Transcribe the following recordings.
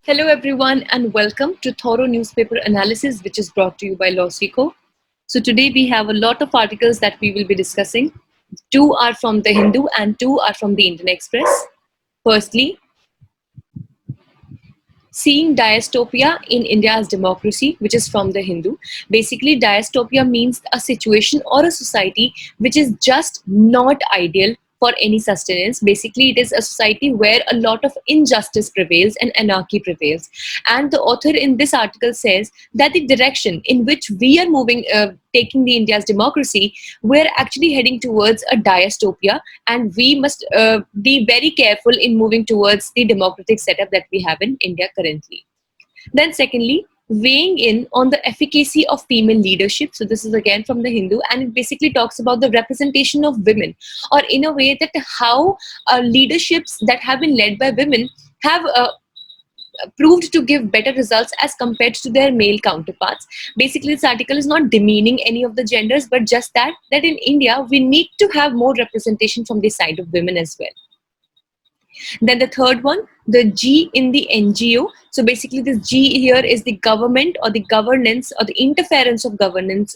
Hello everyone and welcome to thorough newspaper analysis which is brought to you by LawSikho. So today we have a lot of articles that we will be discussing. Two are from the Hindu and two are from the Indian Express. Firstly, seeing dystopia in India's democracy, which is from the Hindu. Basically, dystopia means a situation or a society which is just not ideal for any sustenance. Basically, it is a society where a lot of injustice prevails and anarchy prevails. And the author in this article says that the direction in which we are moving, taking the India's democracy, we're actually heading towards a dystopia, and we must be very careful in moving towards the democratic setup that we have in India currently. Then secondly, weighing in on the efficacy of female leadership. So this is again from the Hindu, and it basically talks about the representation of women, or in a way that how leaderships that have been led by women have proved to give better results as compared to their male counterparts. Basically, this article is not demeaning any of the genders, but just that in India we need to have more representation from the side of women as well. Then the third one, the G in the NGO. So basically this G here is the government or the governance or the interference of governance,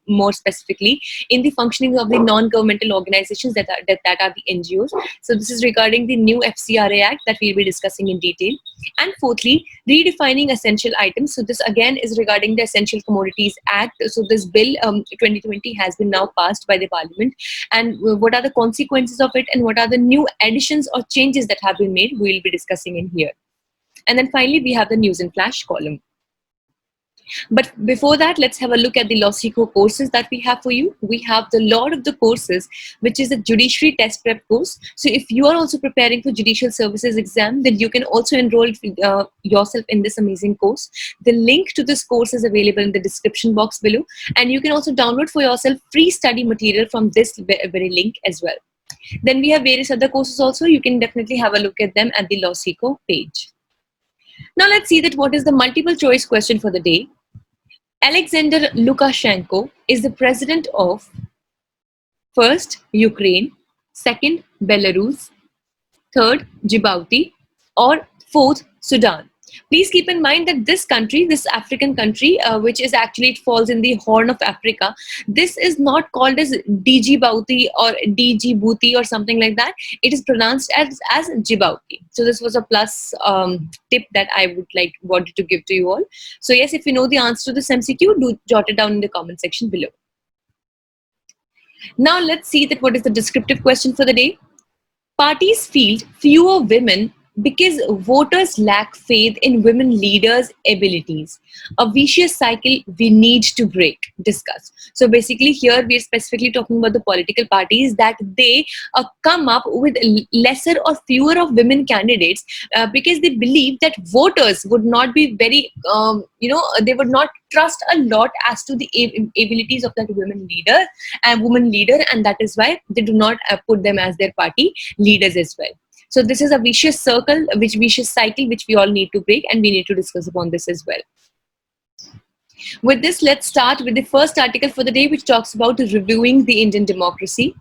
more specifically in the functioning of the non-governmental organizations that are the NGOs. So this is regarding the new FCRA Act that we'll be discussing in detail. And fourthly, redefining essential items. So this again is regarding the Essential Commodities Act. So this bill 2020 has been now passed by the Parliament, and what are the consequences of it and what are the new additions or changes that have been made, we'll be discussing in here. And then finally, we have the News and Flash column. But before that, let's have a look at the LawSikho courses that we have for you. We have the Law of the courses, which is a judiciary test prep course. So if you are also preparing for judicial services exam, then you can also enroll yourself in this amazing course. The link to this course is available in the description box below. And you can also download for yourself free study material from this very link as well. Then we have various other courses also. You can definitely have a look at them at the LawSikho page. Now let's see that what is the multiple choice question for the day. Alexander Lukashenko is the president of first, Ukraine, second, Belarus, third, Djibouti, or fourth, Sudan. Please keep in mind that this country, this African country, which is actually, it falls in the Horn of Africa, this is not called as Djibouti or Djibouti or something like that. It is pronounced as Djibouti. So this was a plus tip that I wanted to give to you all. So yes, if you know the answer to this MCQ, do jot it down in the comment section below. Now let's see that what is the descriptive question for the day. Parties field fewer women because voters lack faith in women leaders' abilities. A vicious cycle we need to break. Discuss. So basically here we are specifically talking about the political parties that they come up with lesser or fewer of women candidates because they believe that voters would not be very, they would not trust a lot as to the abilities of that woman leader, and that is why they do not put them as their party leaders as well. So this is a vicious cycle which we all need to break, and we need to discuss upon this as well. With this, let's start with the first article for the day, which talks about reviewing the Indian democracy.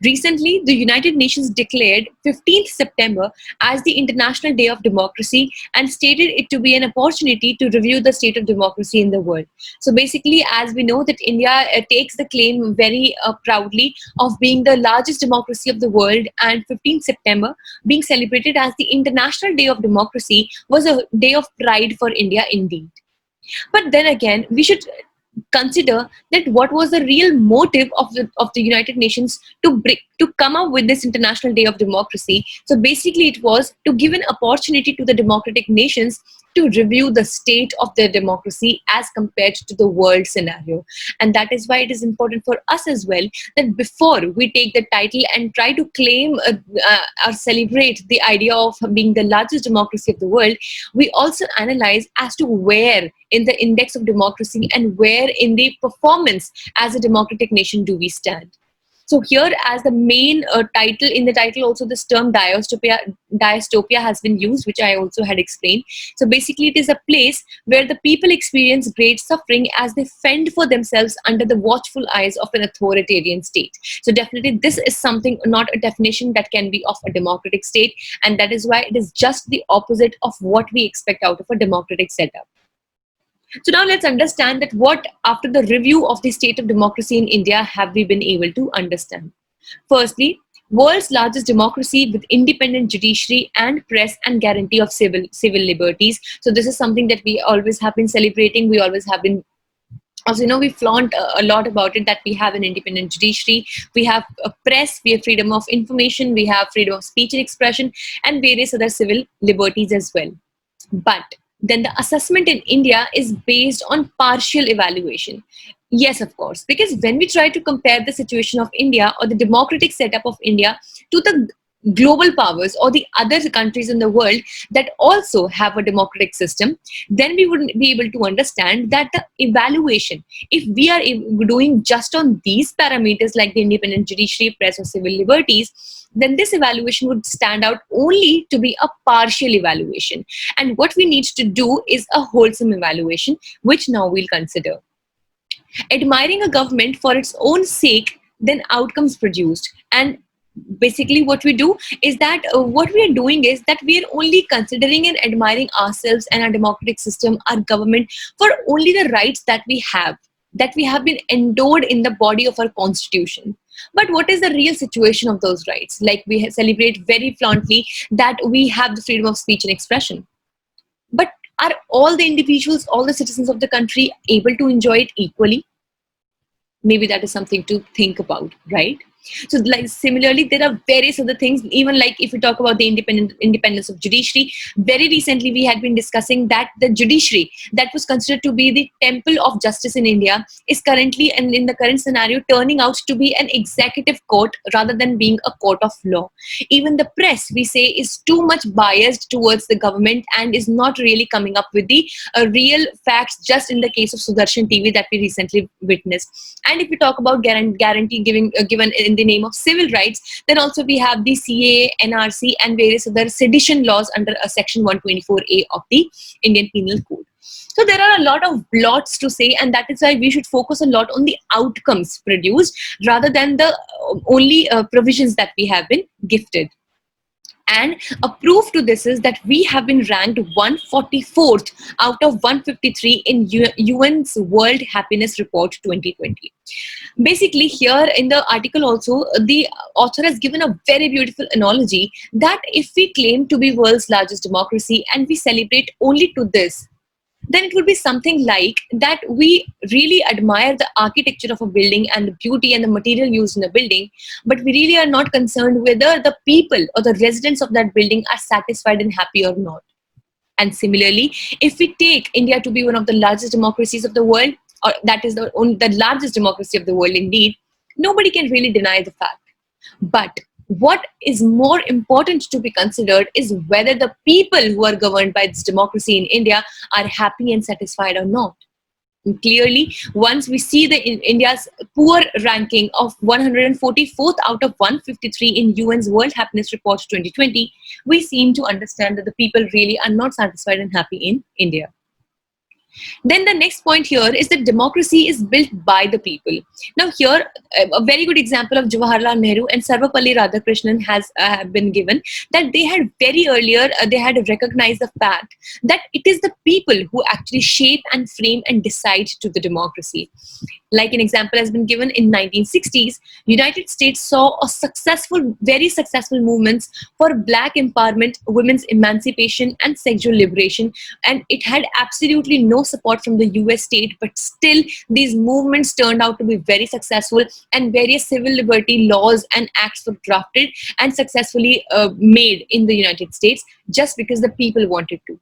Recently, the United Nations declared 15th September as the International Day of Democracy and stated it to be an opportunity to review the state of democracy in the world. So basically, as we know that India takes the claim very proudly of being the largest democracy of the world, and 15th September being celebrated as the International Day of Democracy was a day of pride for India indeed. But then again, we should consider that what was the real motive of the United Nations to come up with this International Day of Democracy. So basically it was to give an opportunity to the democratic nations to review the state of their democracy as compared to the world scenario. And that is why it is important for us as well that before we take the title and try to claim or celebrate the idea of being the largest democracy of the world, we also analyze as to where in the index of democracy and where in the performance as a democratic nation do we stand. So here, as the main title, in the title also this term dystopia has been used, which I also had explained. So basically it is a place where the people experience great suffering as they fend for themselves under the watchful eyes of an authoritarian state. So definitely this is something, not a definition that can be of a democratic state, and that is why it is just the opposite of what we expect out of a democratic setup. So now let's understand that what, after the review of the state of democracy in India, have we been able to understand. Firstly, world's largest democracy with independent judiciary and press and guarantee of civil liberties. So this is something that we always have been celebrating. We always have been, also, we flaunt a lot about it, that we have an independent judiciary, we have a press, we have freedom of information, we have freedom of speech and expression, and various other civil liberties as well. But then the assessment in India is based on partial evaluation. Yes, of course, because when we try to compare the situation of India or the democratic setup of India to the global powers or the other countries in the world that also have a democratic system, then we would be able to understand that the evaluation, if we are doing just on these parameters like the independent judiciary, press or civil liberties, then this evaluation would stand out only to be a partial evaluation. And what we need to do is a wholesome evaluation, which now we'll consider. Admiring a government for its own sake, then outcomes produced. And basically what we do is that what we are doing is that we are only considering and admiring ourselves and our democratic system, our government, for only the rights that we have been endowed in the body of our constitution. But what is the real situation of those rights? Like, we celebrate very flauntly that we have the freedom of speech and expression. But are all the individuals, all the citizens of the country able to enjoy it equally? Maybe that is something to think about, right? So like similarly, there are various other things, even like if we talk about the independence of judiciary, very recently we had been discussing that the judiciary that was considered to be the temple of justice in India is currently, and in the current scenario, turning out to be an executive court rather than being a court of law. Even the press, we say, is too much biased towards the government and is not really coming up with the real facts, just in the case of Sudarshan TV that we recently witnessed. And if we talk about guarantee given in the name of civil rights, then also we have the CAA, NRC and various other sedition laws under section 124A of the Indian Penal Code. So there are a lot of lots to say, and that is why we should focus a lot on the outcomes produced rather than the only provisions that we have been gifted. And a proof to this is that we have been ranked 144th out of 153 in UN's World Happiness Report 2020. Basically, here in the article also, the author has given a very beautiful analogy that if we claim to be world's largest democracy and we celebrate only to this, then it would be something like that we really admire the architecture of a building and the beauty and the material used in a building, but we really are not concerned whether the people or the residents of that building are satisfied and happy or not. And similarly, if we take India to be one of the largest democracies of the world, or that is the largest democracy of the world indeed, nobody can really deny the fact. But what is more important to be considered is whether the people who are governed by this democracy in India are happy and satisfied or not. And clearly, once we see India's poor ranking of 144th out of 153 in UN's World Happiness Report 2020, we seem to understand that the people really are not satisfied and happy in India. Then the next point here is that democracy is built by the people. Now here, a very good example of Jawaharlal Nehru and Sarvapalli Radhakrishnan has been given, that they had very earlier, they had recognized the fact that it is the people who actually shape and frame and decide to the democracy. Like an example has been given in 1960s, United States saw a very successful movements for black empowerment, women's emancipation and sexual liberation. And it had absolutely no support from the US state, but still these movements turned out to be very successful, and various civil liberty laws and acts were drafted and successfully made in the United States just because the people wanted to.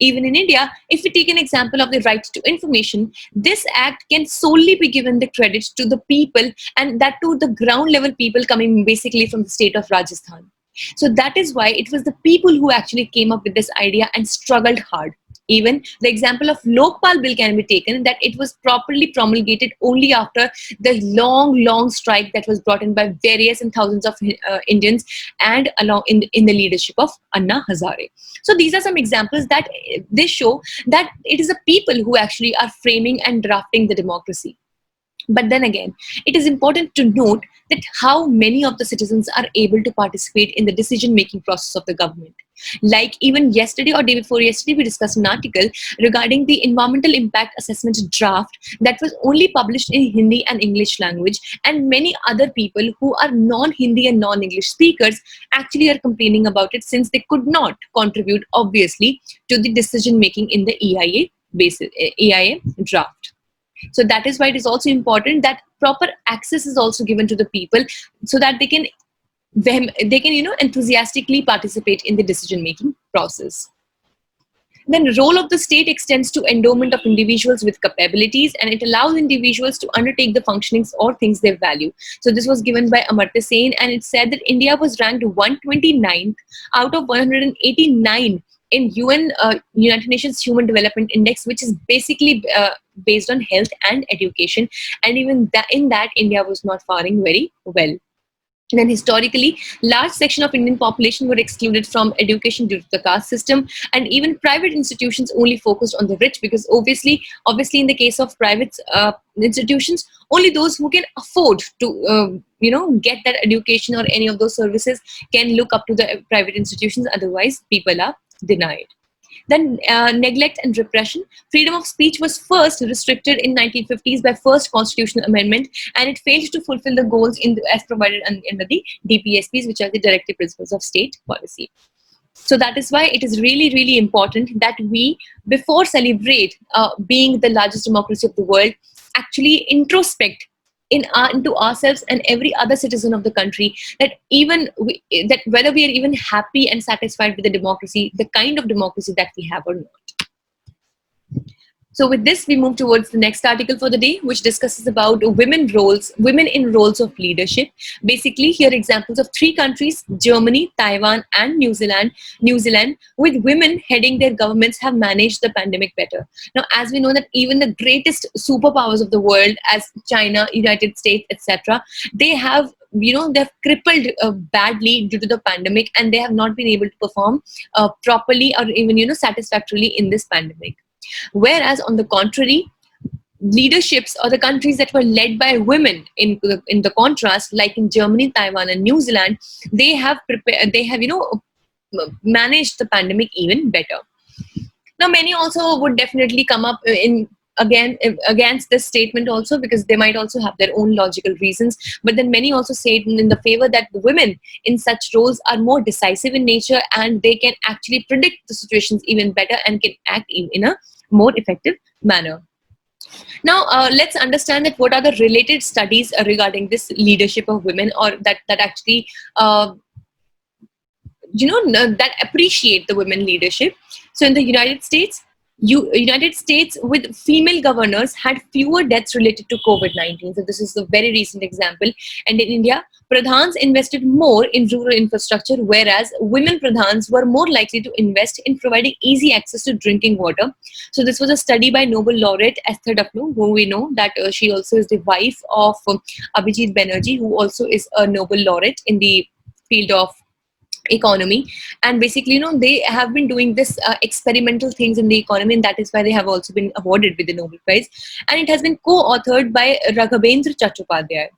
Even in India, if we take an example of the right to information, this act can solely be given the credit to the people, and that to the ground level people coming basically from the state of Rajasthan. So that is why it was the people who actually came up with this idea and struggled hard. Even the example of Lokpal Bill can be taken, that it was properly promulgated only after the long strike that was brought in by various and thousands of Indians, and along in the leadership of Anna Hazare. So these are some examples that they show that it is the people who actually are framing and drafting the democracy. But then again, it is important to note that how many of the citizens are able to participate in the decision-making process of the government. Like even yesterday or day before yesterday, we discussed an article regarding the environmental impact assessment draft that was only published in Hindi and English language, and many other people who are non-Hindi and non-English speakers actually are complaining about it, since they could not contribute, obviously, to the decision-making in the EIA draft. So that is why it is also important that proper access is also given to the people, so that they can enthusiastically participate in the decision making process. Then the role of the state extends to endowment of individuals with capabilities, and it allows individuals to undertake the functionings or things they value. So this was given by Amartya Sen, and it said that India was ranked 129th out of 189 in United Nations Human Development Index, which is basically based on health and education. And even in that, India was not faring very well. And then historically, large section of Indian population were excluded from education due to the caste system, and even private institutions only focused on the rich, because obviously in the case of private institutions, only those who can afford to get that education or any of those services can look up to the private institutions. Otherwise, people are denied. Then neglect and repression. Freedom of speech was first restricted in 1950s by first constitutional amendment, and it failed to fulfill the goals as provided under the DPSPs, which are the directive principles of state policy. So that is why it is really, really important that we, before celebrate being the largest democracy of the world, actually introspect into ourselves and every other citizen of the country, that that whether we are even happy and satisfied with the democracy, the kind of democracy that we have or not. So with this, we move towards the next article for the day, which discusses about women in roles of leadership. Basically, here are examples of 3 countries: Germany, Taiwan, and New Zealand, with women heading their governments, have managed the pandemic better. Now, as we know that even the greatest superpowers of the world, as China, United States, etc., they have they've crippled badly due to the pandemic, and they have not been able to perform properly or even satisfactorily in this pandemic. Whereas on the contrary, leaderships or the countries that were led by women in the contrast, like in Germany, Taiwan, and New Zealand, they have managed the pandemic even better. Now, many also would definitely come up against this statement also, because they might also have their own logical reasons. But then many also say it in the favor that the women in such roles are more decisive in nature, and they can actually predict the situations even better and can act in a more effective manner. Now, let's understand that what are the related studies regarding this leadership of women, or that actually that appreciate the women leadership. So in the United States, with female governors had fewer deaths related to COVID-19. So this is a very recent example. And in India, pradhans invested more in rural infrastructure, whereas women pradhans were more likely to invest in providing easy access to drinking water. So this was a study by Nobel laureate Esther Duflo, who we know that she also is the wife of Abhijit Banerjee, who also is a Nobel laureate in the field of economy. And basically, they have been doing this experimental things in the economy, and that is why they have also been awarded with the Nobel Prize. And it has been co-authored by Raghavendra Chattopadhyay.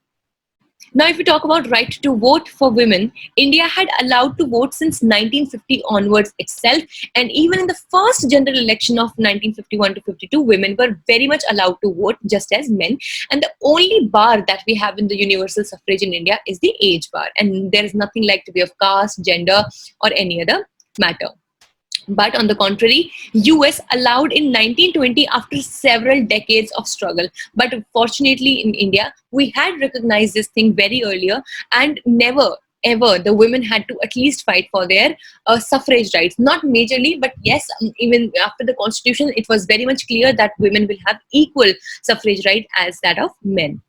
Now, if we talk about right to vote for women, India had allowed to vote since 1950 onwards itself, and even in the first general election of 1951 to 52, women were very much allowed to vote just as men. And the only bar that we have in the universal suffrage in India is the age bar, and there is nothing like to be of caste, gender, or any other matter. But on the contrary, US allowed in 1920 after several decades of struggle. But fortunately in India, we had recognized this thing very earlier, and never ever the women had to at least fight for their suffrage rights. Not majorly, but yes, even after the constitution, it was very much clear that women will have equal suffrage right as that of men.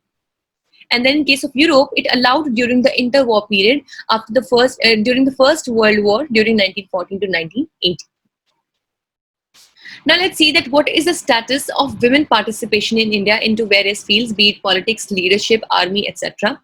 And then in case of Europe, it allowed during the interwar period after during the First World War, during 1914 to 1918. Now let's see that what is the status of women participation in India into various fields, be it politics, leadership, army, etc.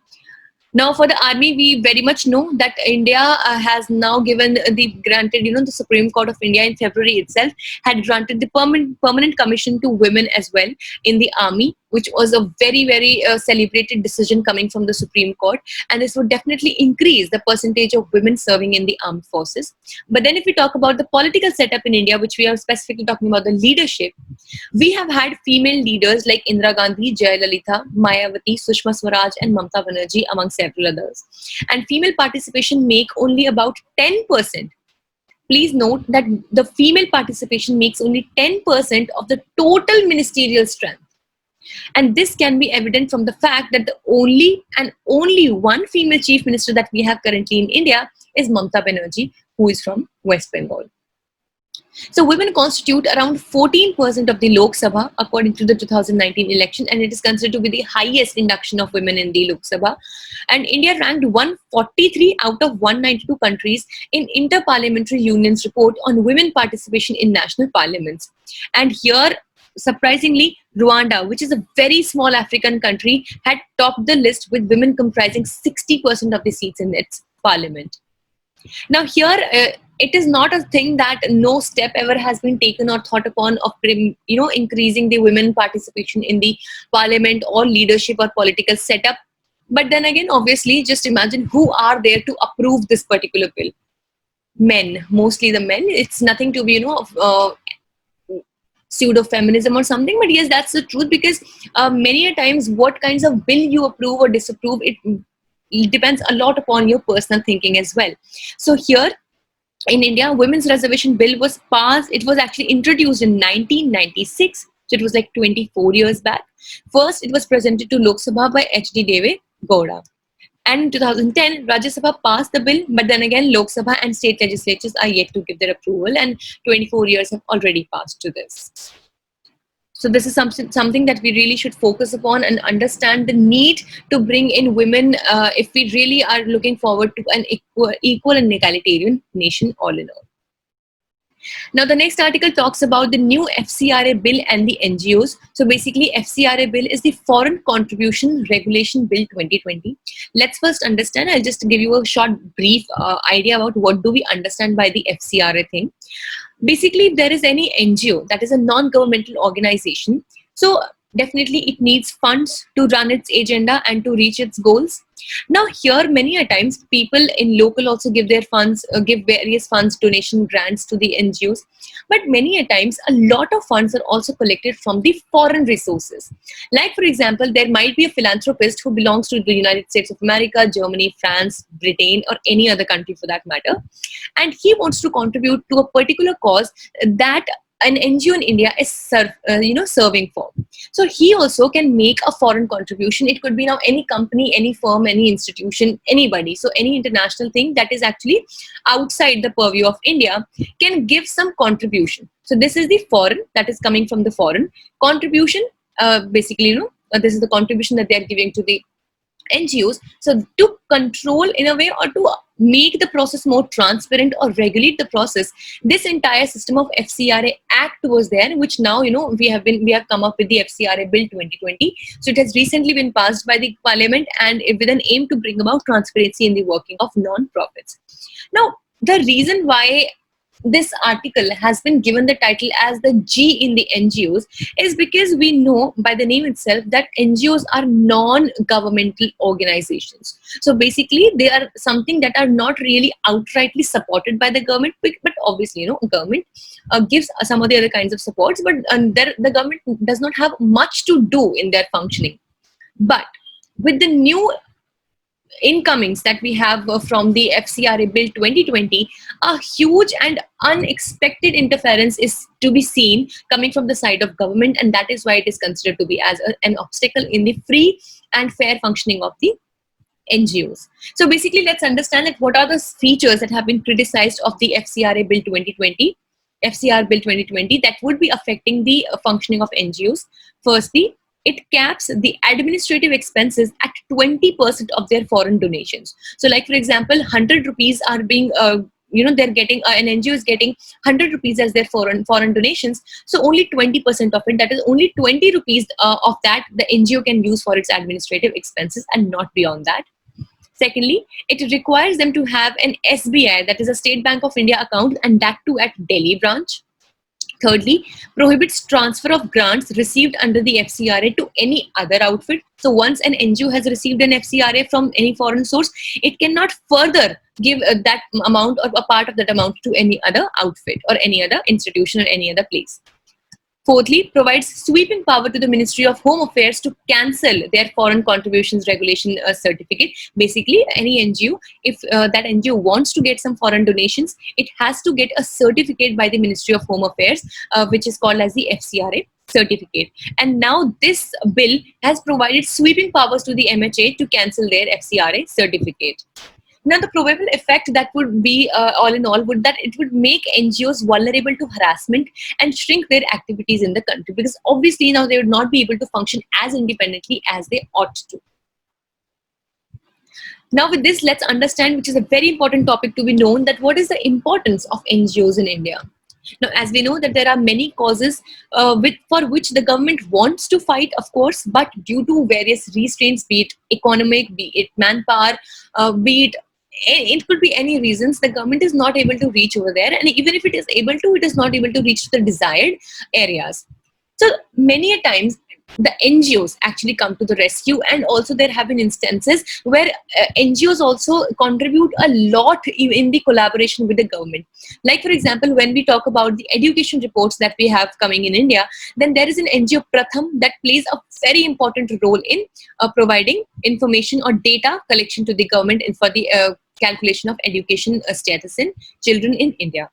Now, for the army, we very much know that India has now granted, the Supreme Court of India in February itself had granted the permanent commission to women as well in the army, which was a very, very celebrated decision coming from the Supreme Court. And this would definitely increase the percentage of women serving in the armed forces. But then if we talk about the political setup in India, which we are specifically talking about the leadership, we have had female leaders like Indira Gandhi, Jayalalitha, Mayawati, Sushma Swaraj, and Mamata Banerjee, among several others. And female participation make only about 10%. Please note that the female participation makes only 10% of the total ministerial strength. And this can be evident from the fact that the only one female chief minister that we have currently in India is Mamata Banerjee, who is from West Bengal. So women constitute around 14% of the Lok Sabha according to the 2019 election, and it is considered to be the highest induction of women in the Lok Sabha. And India ranked 143 out of 192 countries in Inter-Parliamentary Union's report on women participation in national parliaments. And here, surprisingly, Rwanda, which is a very small African country, had topped the list with women comprising 60% of the seats in its parliament. Now here, it is not a thing that no step ever has been taken or thought upon of increasing the women participation in the parliament or leadership or political setup. But then again, obviously, just imagine who are there to approve this particular bill. Men, mostly the men. It's nothing to be pseudo-feminism or something, but yes, that's the truth, because many a times what kinds of bill you approve or disapprove, it depends a lot upon your personal thinking as well. So here in India, women's reservation bill was passed. It was actually introduced in 1996. So it was like 24 years back. First, it was presented to Lok Sabha by H.D. Deve Gowda. And in 2010, Rajya Sabha passed the bill, but then again, Lok Sabha and state legislatures are yet to give their approval, and 24 years have already passed to this. So this is something that we really should focus upon and understand the need to bring in women if we really are looking forward to an equal and egalitarian nation all in all. Now, the next article talks about the new FCRA Bill and the NGOs. So basically, FCRA Bill is the Foreign Contribution Regulation Bill 2020. Let's first understand. I'll just give you a short brief idea about what do we understand by the FCRA thing. Basically, if there is any NGO, that is a non-governmental organization, so definitely it needs funds to run its agenda and to reach its goals. Now here, many a times, people in local also give their funds, give various funds, donation grants to the NGOs. But many a times, a lot of funds are also collected from the foreign resources. Like for example, there might be a philanthropist who belongs to the United States of America, Germany, France, Britain, or any other country for that matter. And he wants to contribute to a particular cause that an NGO in India is serving for. So he also can make a foreign contribution. It could be now any company, any firm, any institution, anybody. So any international thing that is actually outside the purview of India can give some contribution. So this is the foreign, that is coming from the foreign contribution. Basically, this is the contribution that they are giving to the NGOs. So to control in a way, or to make the process more transparent or regulate the process, this entire system of FCRA Act was there, which now we have come up with the FCRA Bill 2020. So it has recently been passed by the Parliament, and with an aim to bring about transparency in the working of non-profits. Now, the reason why this article has been given the title as the G in the NGOs is because we know by the name itself that NGOs are non-governmental organizations. So basically, they are something that are not really outrightly supported by the government, but obviously, government gives some of the other kinds of supports, but the government does not have much to do in their functioning. But with the new incomings that we have from the FCRA Bill 2020, a huge and unexpected interference is to be seen coming from the side of government, and that is why it is considered to be as an obstacle in the free and fair functioning of the NGOs. So basically, let's understand that what are the features that have been criticized of the FCRA Bill 2020, FCR Bill 2020, that would be affecting the functioning of NGOs. Firstly, it caps the administrative expenses at 20% of their foreign donations. So like for example, 100 rupees are being they're getting an NGO is getting 100 rupees as their foreign donations, so only 20% of it, that is only 20 rupees of that the NGO can use for its administrative expenses and not beyond that. Secondly, it requires them to have an SBI, that is a State Bank of India account, and that too at Delhi branch. Thirdly, prohibits transfer of grants received under the FCRA to any other outfit. So once an NGO has received an FCRA from any foreign source, it cannot further give that amount or a part of that amount to any other outfit or any other institution or any other place. Fourthly, provides sweeping power to the Ministry of Home Affairs to cancel their foreign contributions regulation certificate. Basically, any NGO, if that NGO wants to get some foreign donations, it has to get a certificate by the Ministry of Home Affairs, which is called as the FCRA certificate. And now this bill has provided sweeping powers to the MHA to cancel their FCRA certificate. Now, the probable effect that would be, all in all, would that it would make NGOs vulnerable to harassment and shrink their activities in the country, because obviously now they would not be able to function as independently as they ought to. Now, with this, let's understand, which is a very important topic to be known, that what is the importance of NGOs in India. Now, as we know that there are many causes for which the government wants to fight, of course, but due to various restraints, be it economic, be it manpower, be it could be any reasons, the government is not able to reach over there, and even if it is able to, it is not able to reach to the desired areas. So many a times the NGOs actually come to the rescue, and also there have been instances where NGOs also contribute a lot in the collaboration with the government. Like, for example, when we talk about the education reports that we have coming in India, then there is an NGO Pratham that plays a very important role in providing information or data collection to the government and for the calculation of education status in children in India.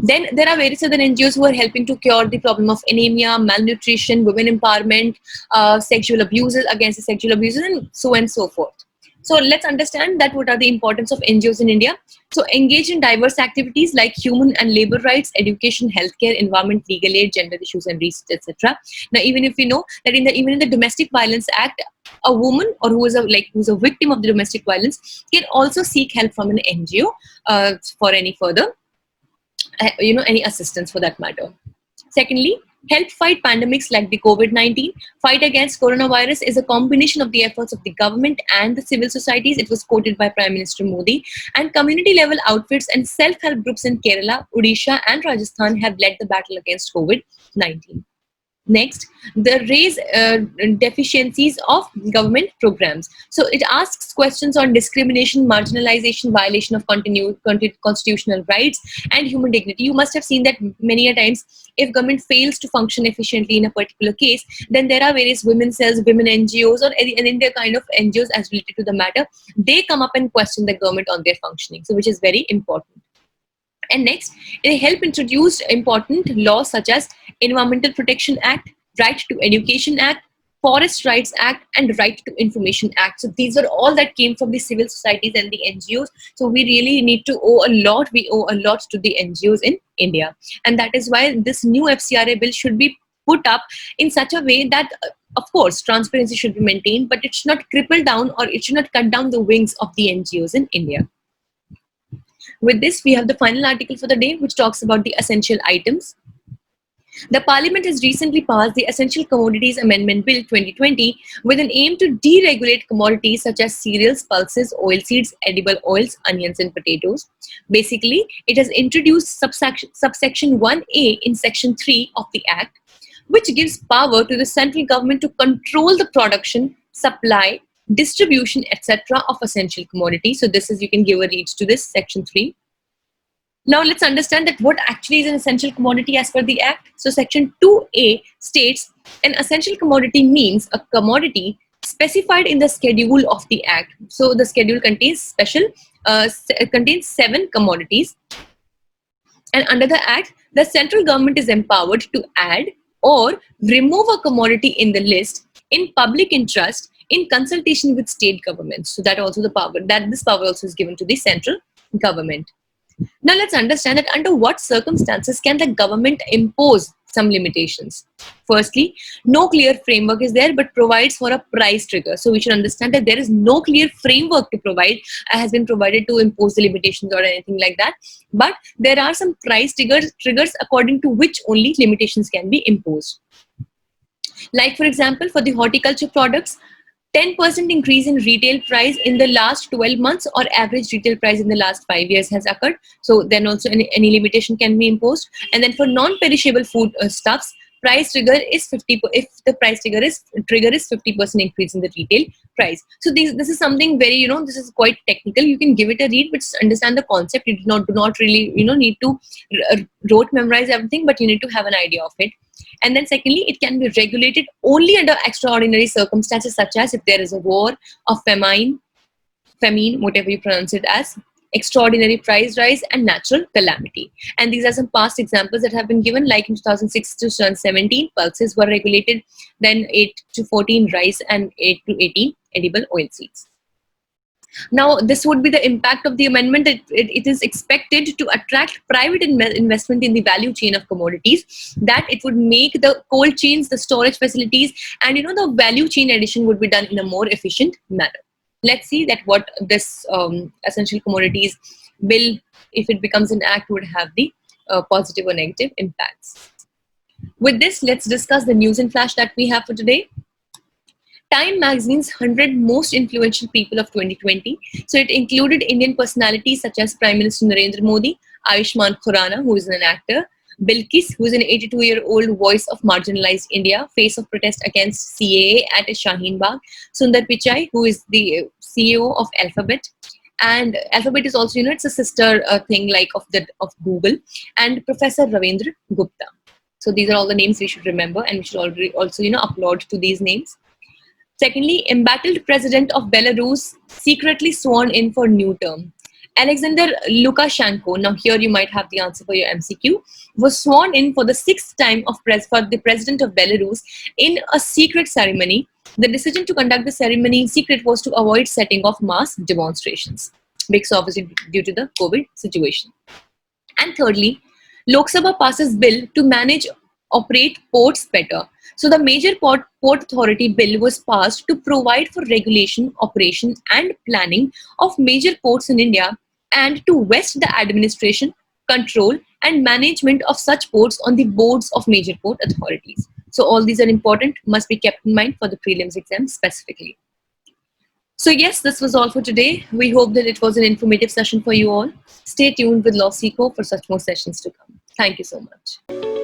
Then there are various other NGOs who are helping to cure the problem of anemia, malnutrition, women empowerment, sexual abuses, against the sexual abuses, and so on and so forth. So let's understand that what are the importance of NGOs in India. So engage in diverse activities like human and labor rights, education, healthcare, environment, legal aid, gender issues and research, etc. Now, even if we know that even in the Domestic Violence Act, a woman or who's a victim of the domestic violence can also seek help from an NGO for any further any assistance for that matter. Secondly, help fight pandemics like the COVID-19. Fight against coronavirus is a combination of the efforts of the government and the civil societies. It was quoted by Prime Minister Modi. And community level outfits and self-help groups in Kerala, Odisha and Rajasthan have led the battle against COVID-19. Next, the raise deficiencies of government programs. So it asks questions on discrimination, marginalization, violation of constitutional rights and human dignity. You must have seen that many a times, if government fails to function efficiently in a particular case, then there are various women cells, women NGOs, or any other kind of NGOs as related to the matter. They come up and question the government on their functioning, so which is very important. And next, it helped introduce important laws such as Environmental Protection Act, Right to Education Act, Forest Rights Act, and Right to Information Act. So these are all that came from the civil societies and the NGOs. So we really need to owe a lot. We owe a lot to the NGOs in India. And that is why this new FCRA bill should be put up in such a way that, of course, transparency should be maintained, but it should not cripple down or it should not cut down the wings of the NGOs in India. With this, we have the final article for the day, which talks about the essential items. The Parliament has recently passed the Essential Commodities Amendment Bill 2020 with an aim to deregulate commodities such as cereals, pulses, oilseeds, edible oils, onions and potatoes. Basically, it has introduced subsection 1A in section 3 of the Act, which gives power to the central government to control the production, supply, distribution, etc. of essential commodities. So this is, you can give a read to this section 3. Now let's understand that what actually is an essential commodity as per the Act. So section 2A states an essential commodity means a commodity specified in the schedule of the Act. So the schedule contains contains 7 commodities, and under the Act, the central government is empowered to add or remove a commodity in the list in public interest in consultation with state governments. So that also the power, that this power also is given to the central government. Now let's understand that under what circumstances can the government impose some limitations. Firstly, no clear framework is there, but provides for a price trigger. So we should understand that there is no clear framework to provide, has been provided to impose the limitations or anything like that. But there are some price triggers according to which only limitations can be imposed. Like, for example, for the horticulture products, 10% increase in retail price in the last 12 months or average retail price in the last 5 years has occurred. So then also any limitation can be imposed. And then for non-perishable food stuffs, price trigger is 50. If the price trigger is 50% increase in the retail price. So this is something very, this is quite technical. You can give it a read, but just understand the concept. You do not really need to rote memorize everything, but you need to have an idea of it. And then secondly, it can be regulated only under extraordinary circumstances, such as if there is a war, a famine, whatever you pronounce it as, extraordinary price rise, and natural calamity. And these are some past examples that have been given, like in 2006 to 2017, pulses were regulated, then 8 to 14 rice, and 8 to 18 edible oilseeds. Now, this would be the impact of the amendment. It is expected to attract private investment in the value chain of commodities, that it would make the cold chains, the storage facilities, and the value chain addition would be done in a more efficient manner. Let's see that what this essential commodities bill, if it becomes an act, would have the positive or negative impacts. With this, let's discuss the news and flash that we have for today. Time magazine's 100 most influential people of 2020. So it included Indian personalities such as Prime Minister Narendra Modi, Ayushmann Khurrana, who is an actor, Bilkis, who is an 82-year-old voice of marginalized India, face of protest against CAA at Shaheen Bagh, Sundar Pichai, who is the CEO of Alphabet, and Alphabet is also, it's a sister thing like of Google, and Professor Ravindra Gupta. So these are all the names we should remember, and we should also applaud to these names. Secondly, embattled president of Belarus secretly sworn in for new term. Alexander Lukashenko, now here you might have the answer for your MCQ, was sworn in for the 6th time for the president of Belarus in a secret ceremony. The decision to conduct the ceremony in secret was to avoid setting off mass demonstrations, because obviously due to the COVID situation. And thirdly, Lok Sabha passes bill to operate ports better. So the major port authority bill was passed to provide for regulation, operation, and planning of major ports in India, and to vest the administration, control, and management of such ports on the boards of major port authorities. So all these are important, must be kept in mind for the prelims exam specifically. So yes, this was all for today. We hope that it was an informative session for you all. Stay tuned with LawSikho for such more sessions to come. Thank you so much.